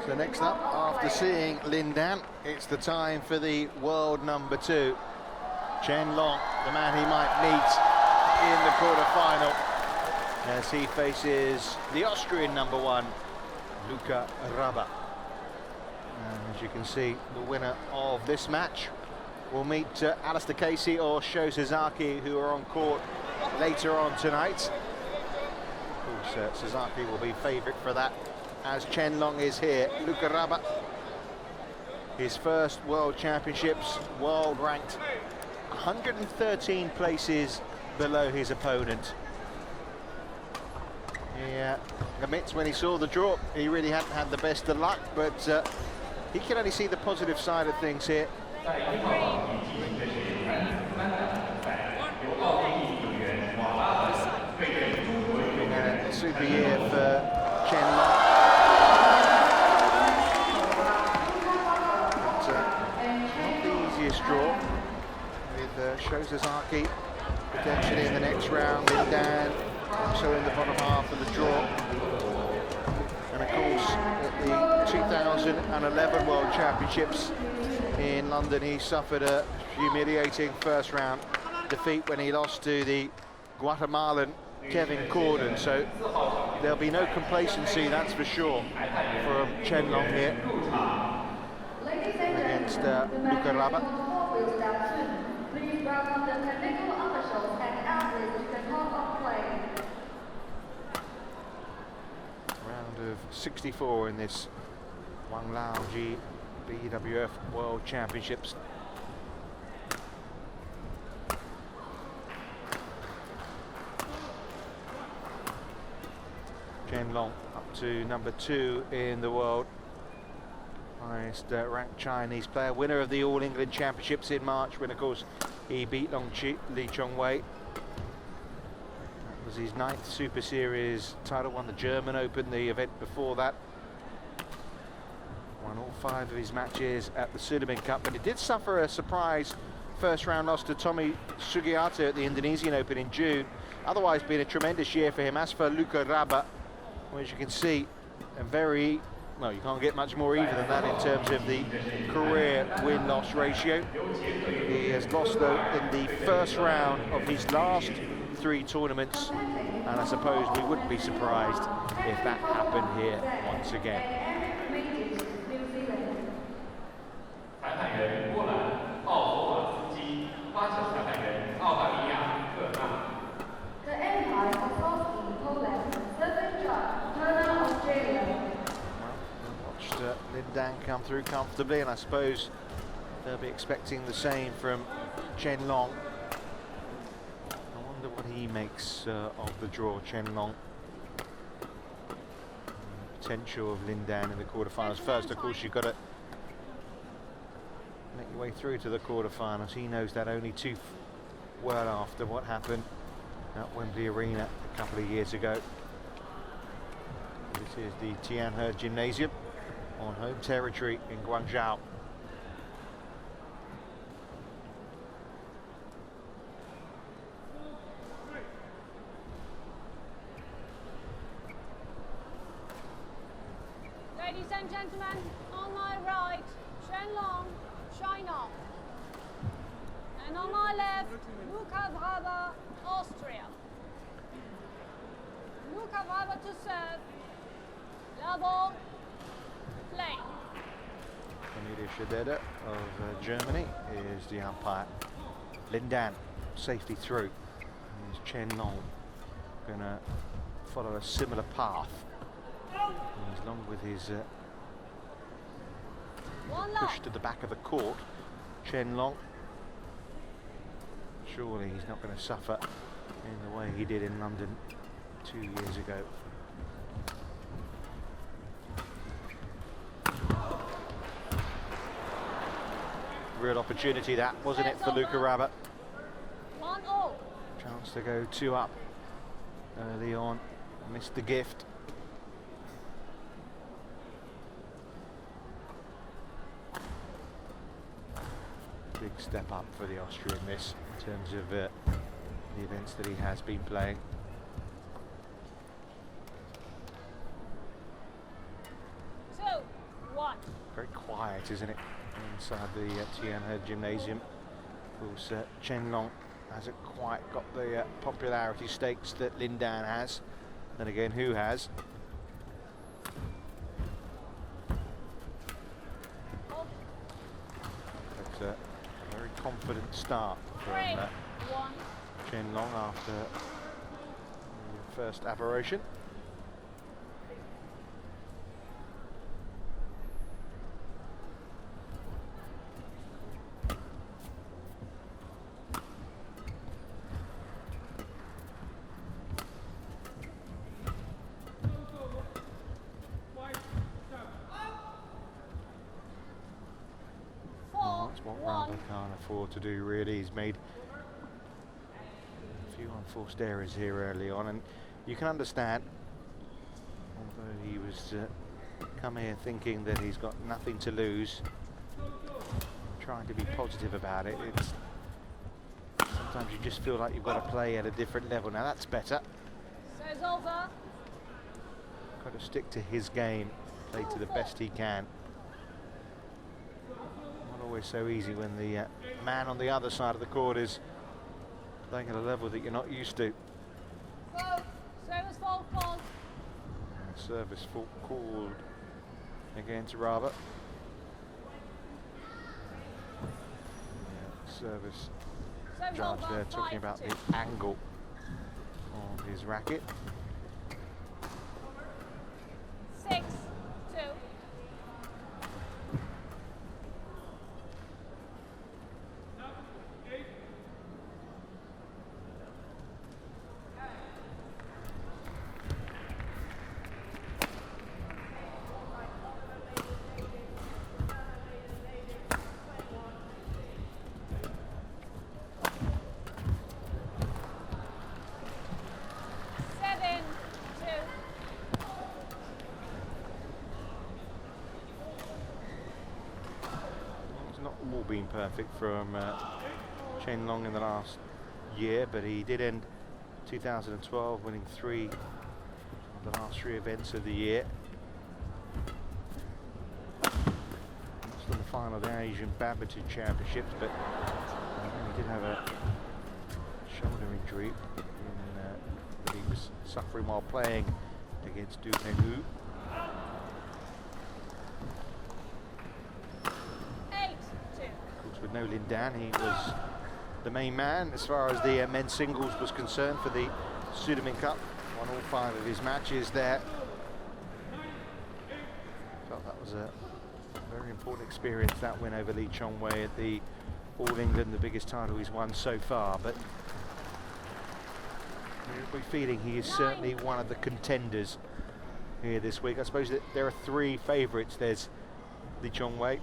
So next up, after seeing Lindan, it's the time for the world number 2. Chen Long, the man he might meet in the quarter-final, as he faces the Austrian number 1, Luka Wraber. And as you can see, the winner of this match will meet Alistair Casey or Sho Sasaki, who are on court later on tonight. Of course, Sasaki will be favourite for that, as Chen Long is here. Luka Wraber, his first World Championships, world ranked 113 places below his opponent. He admits when he saw the draw, he really hadn't had the best of luck, but he can only see the positive side of things here. A super year for Chen Long. Not the easiest draw, with Sho Sasaki potentially in the next round, Lindan also in the bottom half of the draw. And of course, at the 2011 World Championships in London, he suffered a humiliating first round defeat when he lost to the Guatemalan Kevin Corden. So there'll be no complacency, that's for sure, from Chen Long here against Luka Wraber. Round of 64 in this Guangzhou BWF World Championships. Chen Long up to number 2 in the world. Highest ranked Chinese player, winner of the All England Championships in March, when of course he beat Li Chongwei. That was his 9th Super Series title, won the German Open, the event before that. Won all 5 of his matches at the Sudirman Cup, but he did suffer a surprise first round loss to Tommy Sugiarto at the Indonesian Open in June. Otherwise been a tremendous year for him. As for Luka Wraber, well, as you can see, a very, well, you can't get much more even than that in terms of the career win-loss ratio. He has lost, though, in the first round of his last 3 tournaments, and I suppose we wouldn't be surprised if that happened here once again. Lindan come through comfortably, and I suppose they'll be expecting the same from Chen Long. I wonder what he makes of the draw, Chen Long. Potential of Lindan in the quarterfinals. First, of course, you've got to make your way through to the quarterfinals. He knows that only too well after what happened at Wembley Arena a couple of years ago. This is the TianHe Gymnasium on home territory in Guangzhou. Ladies and gentlemen, on my right, Chen Long, China. And on my left, Luka Wraber, Austria. Luka Wraber to serve. Level. Play. Cornelia Schadeder of Germany is the umpire. Lindan, safety through. Is Chen Long going to follow a similar path? As long with his push to the back of the court, Chen Long, surely he's not going to suffer in the way he did in London 2 years ago. Real opportunity that, wasn't it, for Luka Wraber? 1-0. Chance to go 2 up early on, missed the gift. Big step up for the Austrian this, in terms of the events that he has been playing. quiet, isn't it, inside the TianHe gymnasium. Of course, Chen Long hasn't quite got the popularity stakes that Lin Dan has. Then again, who has? But a very confident start from Chen Long after the first aberration. What Wraber can't afford to do, really. He's made a few unforced errors here early on, and you can understand, although he was come here thinking that he's got nothing to lose, trying to be positive about it. It's sometimes you just feel like you've got to play at a different level. Now that's better. Serve's over. Got to stick to his game, play to the best he can. Always so easy when the man on the other side of the court is playing at a level that you're not used to. Service fault called. Service fault called against Wraber. Service judge there talking about the angle of his racket. 6-2. All been perfect from Chen Long in the last year, but he did end 2012 winning 3 of the last 3 events of the year. Lost in the final of the Asian Badminton Championships, but he did have a shoulder injury that he was suffering while playing against TianHe. With no Lin Dan, he was the main man as far as the men's singles was concerned for the Sudamin Cup. Won all 5 of his matches there. Felt that was a very important experience, that win over Lee Chong-wei at the All England, the biggest title he's won so far. But we're feeling he is certainly one of the contenders here this week. I suppose that there are 3 favourites. There's Lee Chong-wei,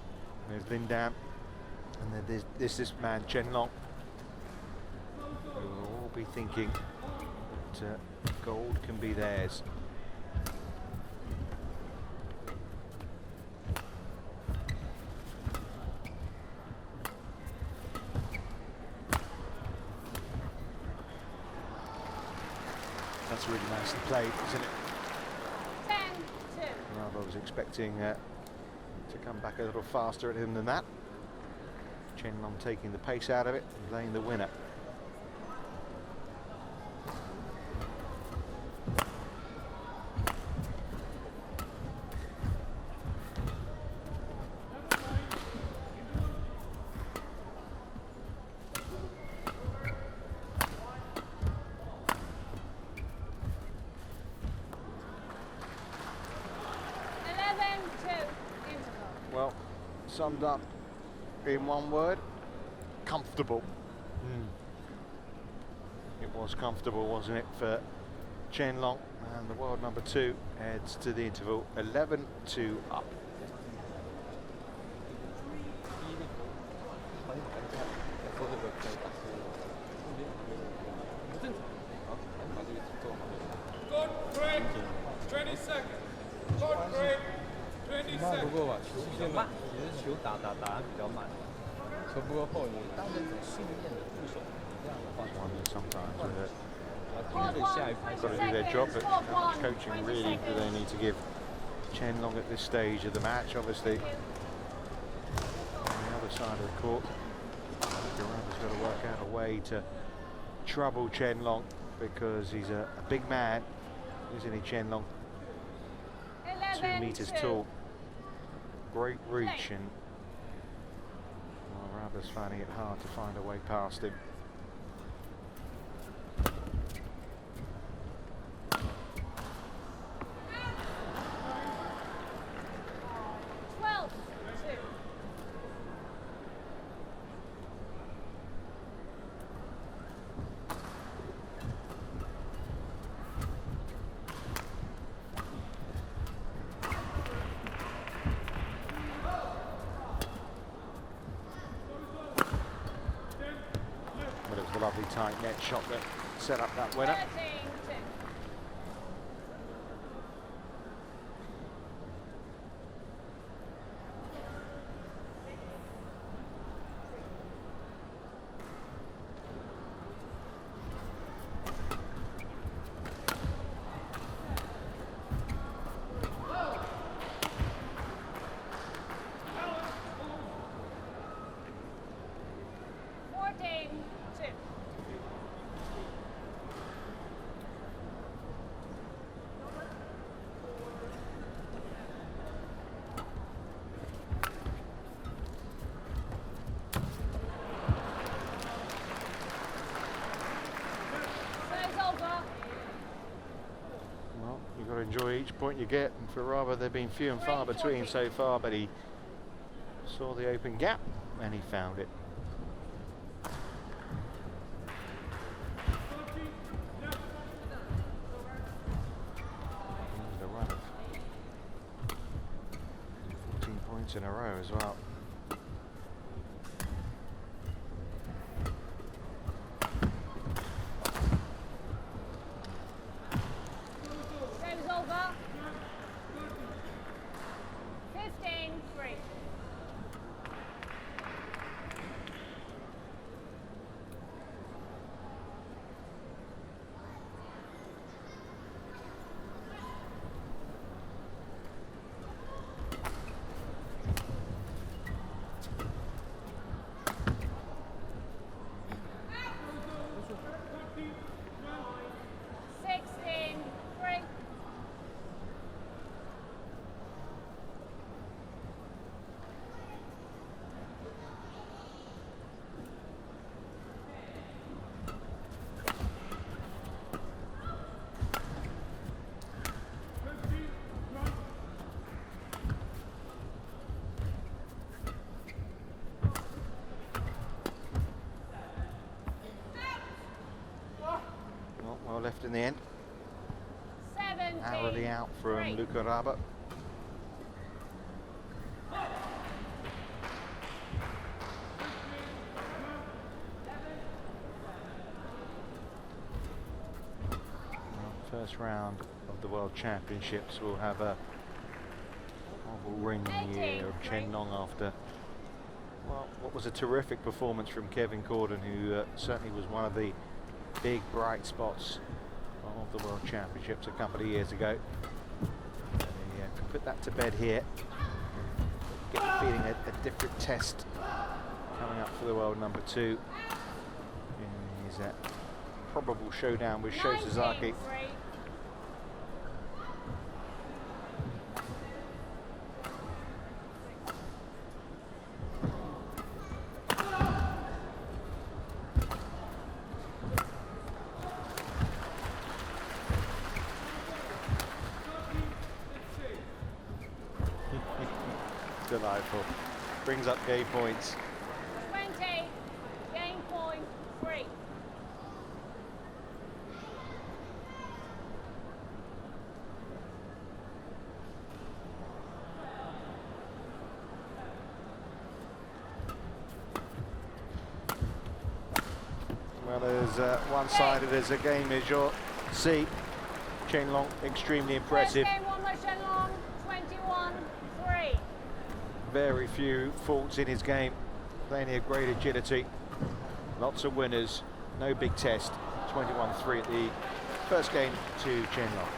there's Lin Dan, and then there's this man, Chen Long, who will all be thinking that gold can be theirs. That's really nicely played, isn't it? 10-2. I was expecting to come back a little faster at him than that. Chen Long taking the pace out of it and playing the winner. Well, summed up in one word: comfortable. It was comfortable, wasn't it, for Chen Long, and the world number 2 heads to the interval 11-2 up. Good break, 20 seconds. Good break, 20 seconds. 不过球比较慢，其实球打比较慢，球不过后你当那种训练的部署，这样的话， Sometimes下一拍 got to do their job, but how much coaching really do they need to give Chen Long at this stage of the match? Obviously, other side of the court. Wraber's got to work out a way to trouble Chen Long because he's a big man, isn't he, Chen Long? 2 meters tall. Great reach, and well, Wraber's finding it hard to find a way past him. A lovely tight net shot that set up that winner. 13-2. You've got to enjoy each point you get, and for Wraber they've been few and far between so far, but he saw the open gap and he found it. And a run of 14 points in a row as well. Well left in the end. 17, Narrowly out from 3. Luka Wraber. First round of the World Championships will have a oval ring here of Chen Long after, well, what was a terrific performance from Kevin Corden, who certainly was one of the big bright spots of the World Championships a couple of years ago. Can put that to bed here. Get the feeling a different test coming up for the world number 2 in his probable showdown with Sho Sasaki. Delightful. Brings up game points. 20, game point 3. Well, as one-sided as a game as you'll see, Chen Long extremely impressive. First game won by Chen Long, 21-3. Very few faults in his game, plenty of great agility, lots of winners, no big test. 21-3 at the first game to Chen Long.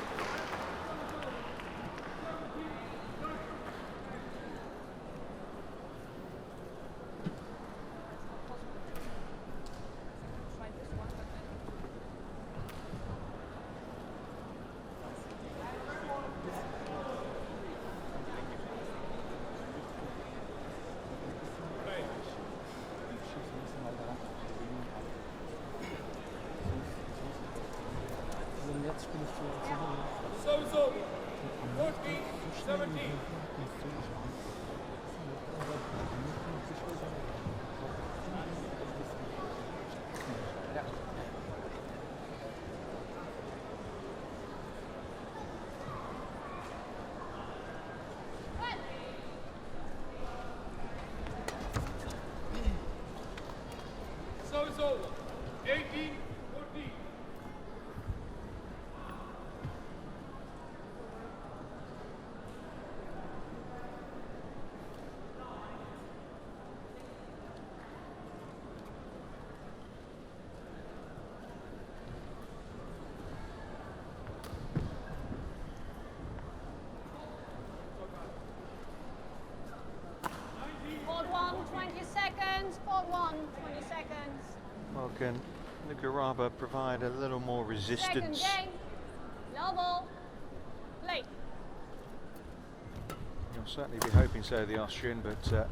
spot 1, 20 seconds. Well, can Luka Wraber provide a little more resistance? Second game. Level. Play. You'll certainly be hoping so, the Austrian, but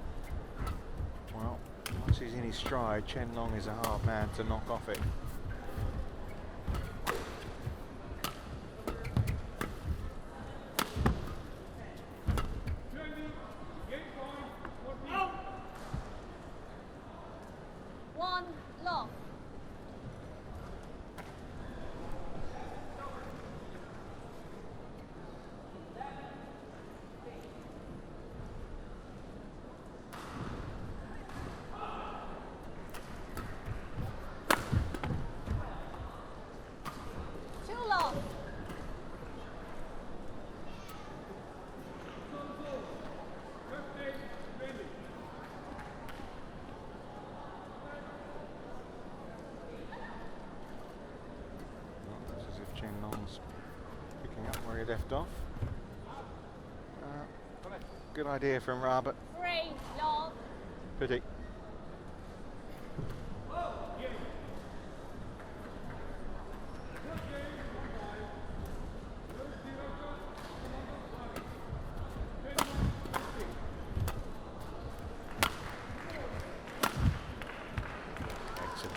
well, once he's in his stride, Chen Long is a hard man to knock off it. One lock. Two lock. Well, it's as if Chen Long's picking up where he left off. Good idea from Wraber. 3 lock. Pity. Excellent.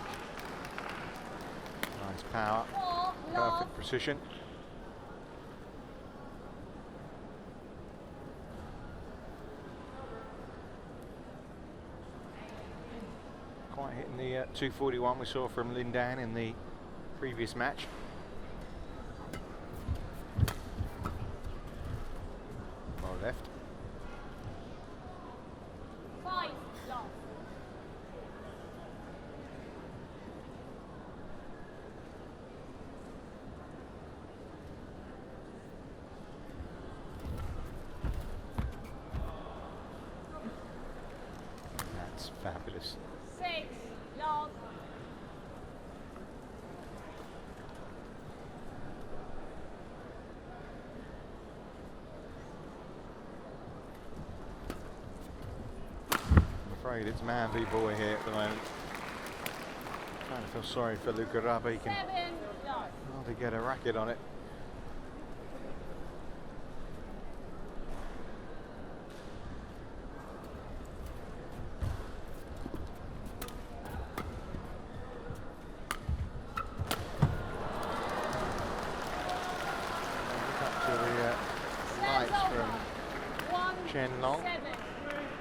Nice power. 4 lock. Perfect precision. Quite hitting the 241 we saw from Lindan in the previous match. Well left. 5 lock. That's fabulous. 6 lock. I'm afraid it's man v boy here at the moment. Kind of feel sorry for Luka Wraber. He can 7 lock. hardly get a racket on it. Look up to the lights from 1 Chen Long, 7.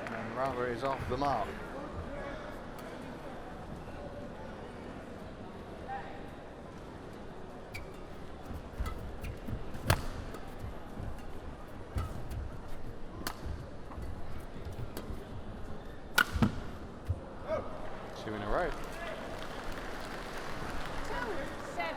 and Wraber is off the mark. Two in a row. 2 7.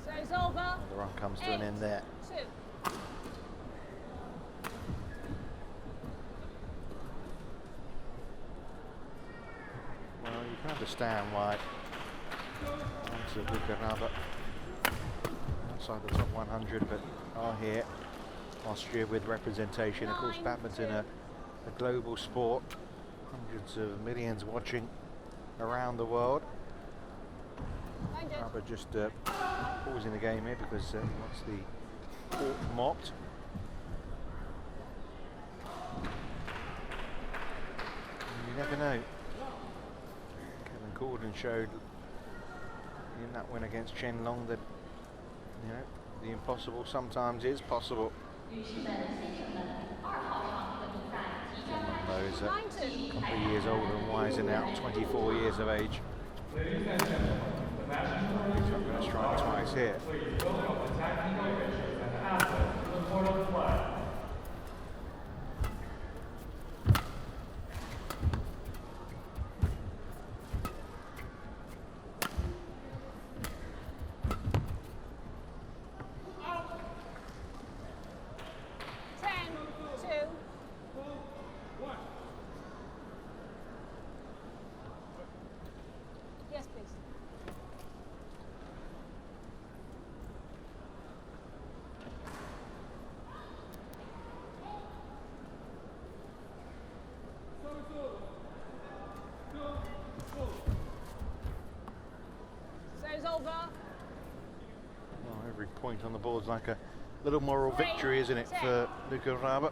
So it's over. The run comes to an end there. 2. Well, you can understand why Luka Wraber outside the top 100, but are here. Austria with representation. Of course, badminton a global sport. Hundreds of millions watching around the world. Wraber just pausing the game here because he wants the court mopped. You never know. Kevin Gordon showed in that win against Chen Long that, you know, the impossible sometimes is possible. Those a couple of years older and wiser now, 24 years of age. He's not going to strike twice here. over. Well, every point on the board's like a little moral victory, isn't it, for Luka Wraber?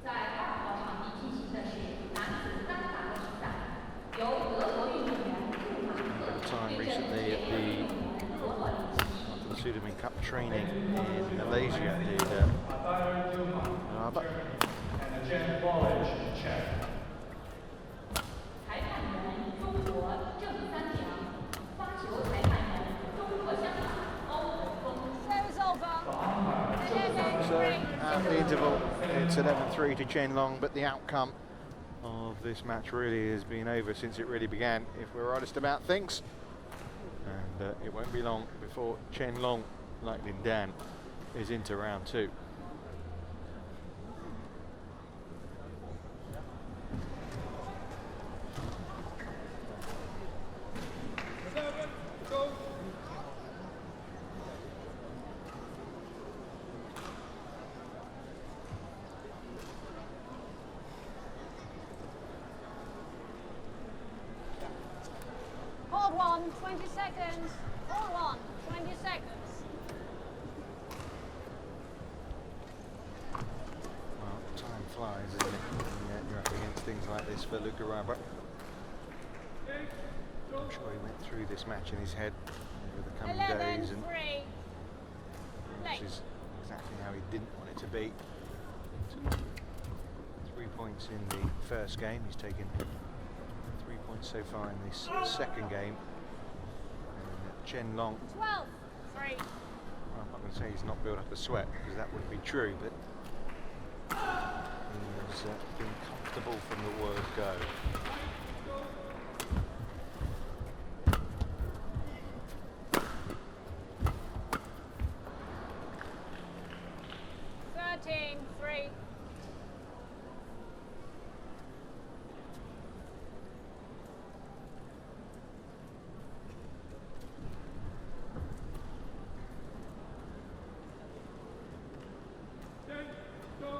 Spent a bit of time recently at the Sudirman Cup training in Malaysia, did Wraber. Service over. So at the interval, it's 11-3 to Chen Long, but the outcome of this match really has been over since it really began, if we're honest about things. And it won't be long before Chen Long, like Lin Dan, is into round 2. Go. Hold 1, 20 seconds. Hold 1, 20 seconds. Well, time flies, isn't it? And you're up against things like this for Luka Wraber. I'm sure he went through this match in his head over the coming 11, days, and 3. which is exactly how he didn't want it to be. Took 3 points in the first game. He's taken 3 points so far in this second game. And Chen Long, 12, 3. well, I'm not going to say he's not built up a sweat, because that wouldn't be true, but he's been comfortable from the word go. 13, 3. Go.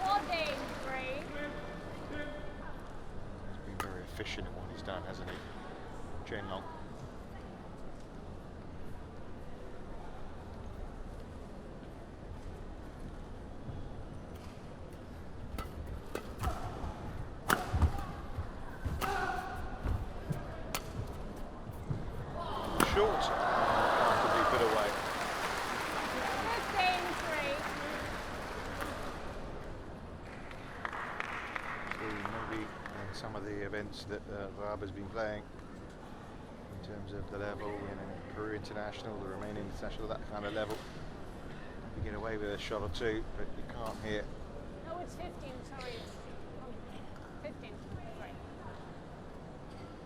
14, 3. He's been very efficient at what he's done, hasn't he, Chen Long? Short, comfortably put away. 15, 3. Maybe some of the events that Wraber's been playing in terms of the level, Peru International, the Romanian International, that kind of level, you get away with a shot or two, but you can't here. No, it's 15, sorry. 15, 3.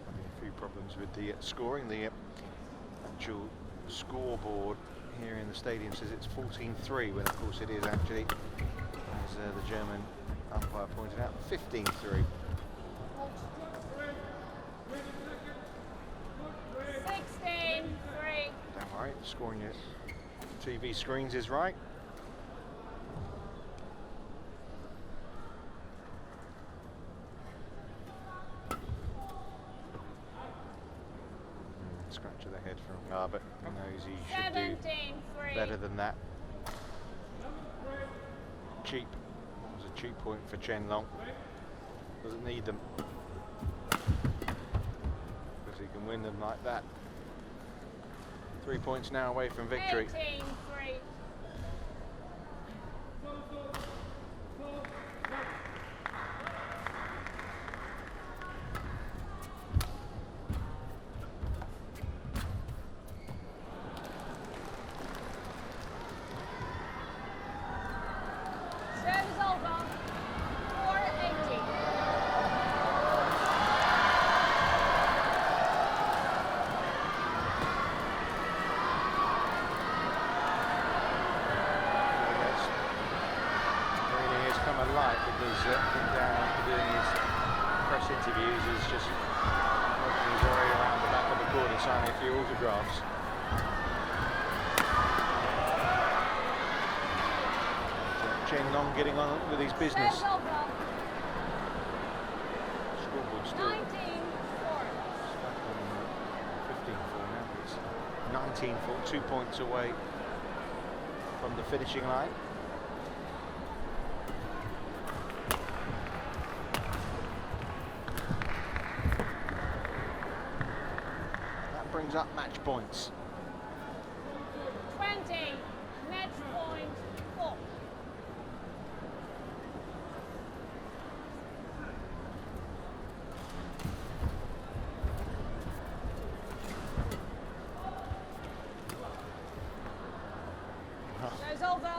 Having a few problems with the scoring. The actual scoreboard here in the stadium says it's 14-3, when of course it is actually, as the German umpire pointed out, 15-3. 16, 3. Damn right, scoring your TV screens is right. Scratch of the head from Wraber. He knows he should 17, do 3. better than that. Cheap. That was a cheap point for Chen Long. Doesn't need them, because he can win them like that. 3 points now away from victory. 18, 3. Service over. 480. Really has come alive, because down after doing his press interviews is just working his way around the back of the corner signing a few autographs. Chen Long getting on with his business. Serves over. Scoreboard still 19-4. stuck on 15-4 now. It's 19-4, 2 points away from the finishing line. That brings up match points. 20. Match point 4. Goes over.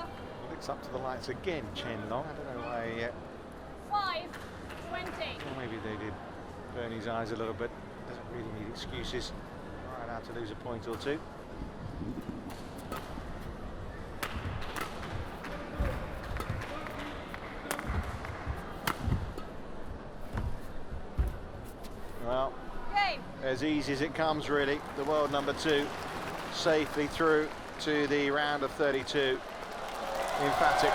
Looks up to the lights again, Chen Long. I don't know why. 5-20. Well, maybe they did burn his eyes a little bit. Doesn't really need excuses. Right out to lose a point or two. Well, Game. as easy as it comes, really. The world number 2 safely through to the round of 32. Emphatic.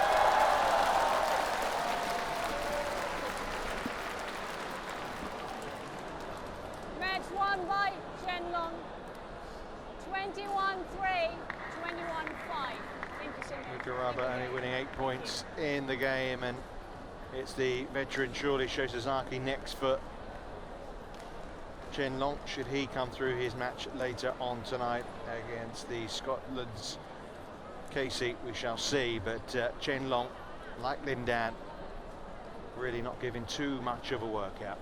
Match won by Chen Long. 21-3, 21-5. Luka Wraber only winning 8 points in the game, and it's the veteran surely Shosazaki next for Chen Long, should he come through his match later on tonight against the Scotland's Casey. We shall see, but Chen Long, like Lin Dan, really not giving too much of a workout.